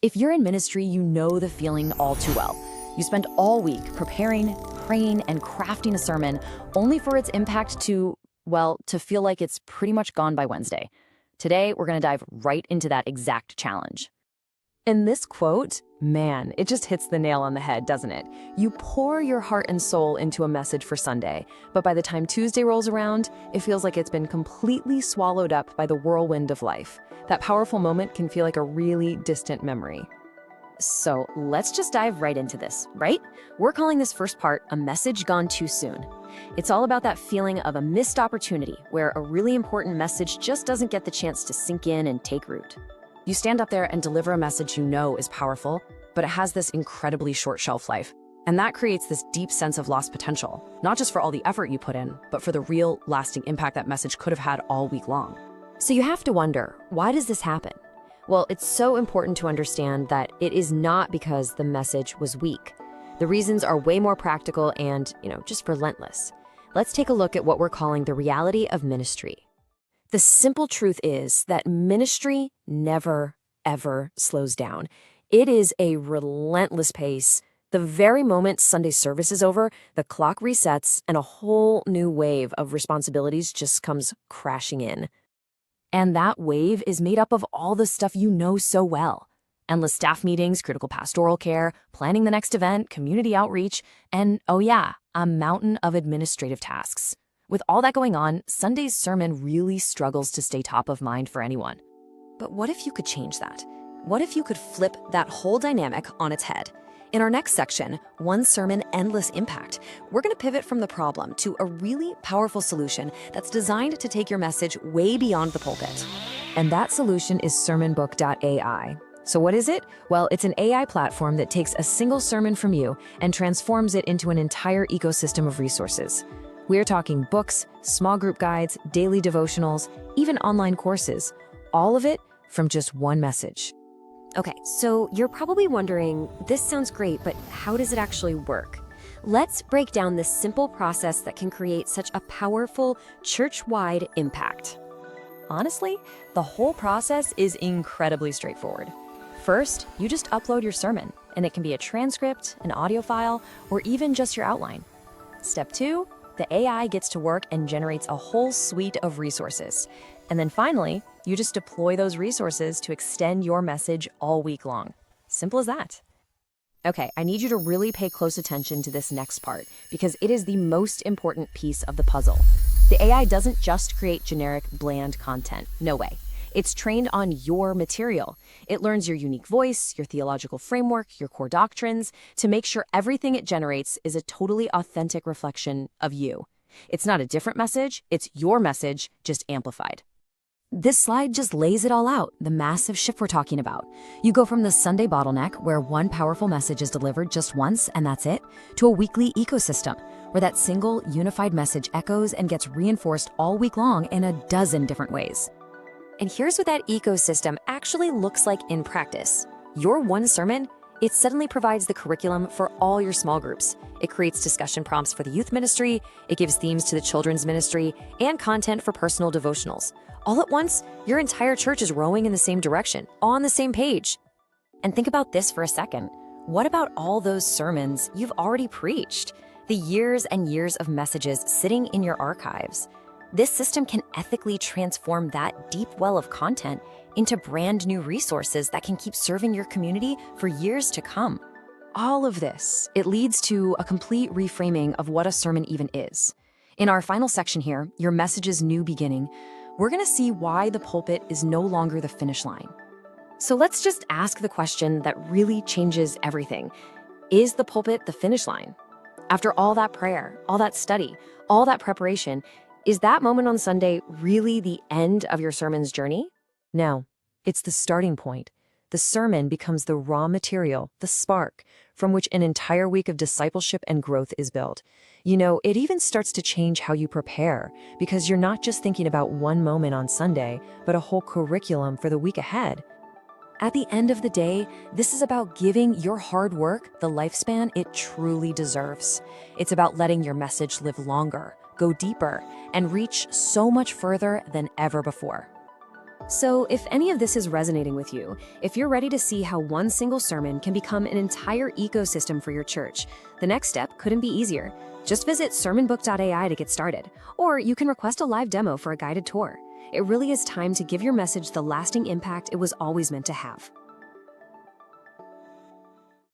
If you're in ministry, you know the feeling all too well. You spend all week preparing, praying, and crafting a sermon only for its impact to feel like it's pretty much gone by Wednesday. Today, we're going to dive right into that exact challenge. In this quote, man, it just hits the nail on the head, doesn't it? You pour your heart and soul into a message for Sunday, but by the time Tuesday rolls around, it feels like it's been completely swallowed up by the whirlwind of life. That powerful moment can feel like a really distant memory. So let's just dive right into this, right? We're calling this first part a message gone too soon. It's all about that feeling of a missed opportunity where a really important message just doesn't get the chance to sink in and take root. You stand up there and deliver a message you know is powerful, but it has this incredibly short shelf life. And that creates this deep sense of lost potential, not just for all the effort you put in, but for the real lasting impact that message could have had all week long. So you have to wonder, why does this happen? Well, it's so important to understand that it is not because the message was weak. The reasons are way more practical and, just relentless. Let's take a look at what we're calling the reality of ministry. The simple truth is that ministry never, ever slows down. It is a relentless pace. The very moment Sunday service is over, the clock resets and a whole new wave of responsibilities just comes crashing in. And that wave is made up of all the stuff you know so well. Endless staff meetings, critical pastoral care, planning the next event, community outreach, and, a mountain of administrative tasks. With all that going on, Sunday's sermon really struggles to stay top of mind for anyone. But what if you could change that? What if you could flip that whole dynamic on its head? In our next section, One Sermon, Endless Impact, we're going to pivot from the problem to a really powerful solution that's designed to take your message way beyond the pulpit. And that solution is SermonBook.AI. So what is it? Well, it's an AI platform that takes a single sermon from you and transforms it into an entire ecosystem of resources. We're talking books, small group guides, daily devotionals, even online courses, all of it from just one message. Okay, so you're probably wondering, this sounds great, but how does it actually work? Let's break down this simple process that can create such a powerful church-wide impact. Honestly, the whole process is incredibly straightforward. First, you just upload your sermon, and it can be a transcript, an audio file, or even just your outline. Step 2, the AI gets to work and generates a whole suite of resources. And then finally, you just deploy those resources to extend your message all week long. Simple as that. Okay, I need you to really pay close attention to this next part because it is the most important piece of the puzzle. The AI doesn't just create generic, bland content. No way. It's trained on your material. It learns your unique voice, your theological framework, your core doctrines, to make sure everything it generates is a totally authentic reflection of you. It's not a different message, it's your message, just amplified. This slide just lays it all out, the massive shift we're talking about. You go from the Sunday bottleneck, where one powerful message is delivered just once and that's it, to a weekly ecosystem, where that single, unified message echoes and gets reinforced all week long in a dozen different ways. And here's what that ecosystem actually looks like in practice. Your one sermon, it suddenly provides the curriculum for all your small groups. It creates discussion prompts for the youth ministry, it gives themes to the children's ministry, and content for personal devotionals. All at once, your entire church is rowing in the same direction, on the same page. And think about this for a second. What about all those sermons you've already preached? The years and years of messages sitting in your archives. This system can ethically transform that deep well of content into brand new resources that can keep serving your community for years to come. All of this, it leads to a complete reframing of what a sermon even is. In our final section here, Your Message's New Beginning, we're going to see why the pulpit is no longer the finish line. So let's just ask the question that really changes everything. Is the pulpit the finish line? After all that prayer, all that study, all that preparation, is that moment on Sunday really the end of your sermon's journey? No, it's the starting point. The sermon becomes the raw material, the spark, from which an entire week of discipleship and growth is built. It even starts to change how you prepare, because you're not just thinking about one moment on Sunday, but a whole curriculum for the week ahead. At the end of the day, this is about giving your hard work the lifespan it truly deserves. It's about letting your message live longer, go deeper, and reach so much further than ever before. So, if any of this is resonating with you, if you're ready to see how one single sermon can become an entire ecosystem for your church, the next step couldn't be easier. Just visit SermonBook.AI to get started, or you can request a live demo for a guided tour. It really is time to give your message the lasting impact it was always meant to have.